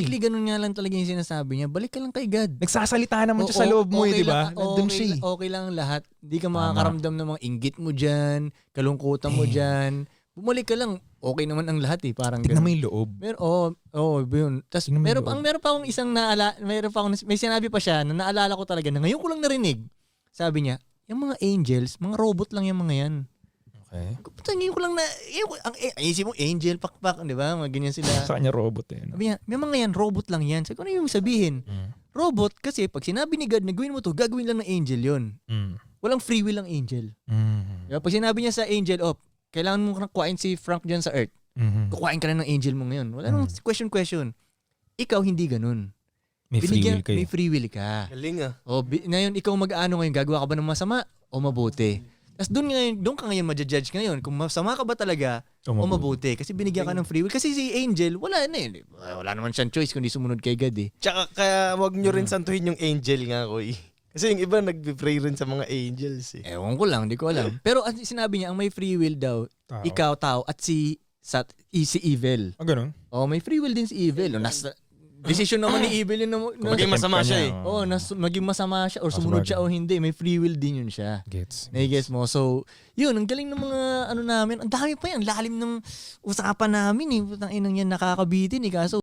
Ganun nga lang talaga yung sinasabi niya. Balik ka lang kay God. Nagsasalita naman siya sa loob mo, di ba? Nandun siya. Okay lang lahat. Hindi ka makakaramdam ng mga inggit mo dyan, kalungkutan mo dyan. Bumalik ka lang. Okay naman ang lahat eh. Parang tignan mo yung loob. Yun. Tas, meron pa akong isang may sinabi pa siya na naalala ko talaga na ngayon ko lang narinig. Sabi niya, yung mga angels, mga robot lang yung mga yan. Okay. Ngayon ko lang na, isip mo angel, pakpak, di ba? Mga ganyan sila. Sa kanya robot eh. No? Sabi niya, may mga yan, robot lang yan. Sabi ko, ano yung sabihin? Robot, kasi pag sinabi ni God na gawin mo to, gagawin lang ng angel yun. Walang free will ang angel. Diba? Pag sinabi niya sa angel, kailangan mo kuhain si Frank dyan sa earth. Kukuhain ka na ng angel mo ngayon. Wala nang question. Ikaw, hindi ganun. May free will kayo. May free will ka. Galing ah. Ngayon, ikaw mag-ano ngayon, gagawa ka ba ng masama o mabuti? Tapos doon ka ngayon ma-judge ngayon kung masama ka ba talaga o mabuti. Kasi binigyan ka ng free will. Kasi si Angel, wala naman siyang choice kundi sumunod kay God eh. Tsaka kaya wag nyo rin santuhin yung angel nga ko eh. Kasi yung iba nagbe-pray rin sa mga angels eh. Ewan ko lang, di ko alam. Pero sinabi niya, ang may free will daw, ikaw, tao, at si evil. Ganun? May free will din si evil. Decision naman ni evil yun. Maging masama siya eh. Maging masama siya or sumunod siya o hindi. May free will din yun siya. Gets mo. So, yun, ang galing ng mga namin. Ang dami pa yan. Lalim ng usapan namin eh. Putang inang yan, nakakabitin eh. Kaso,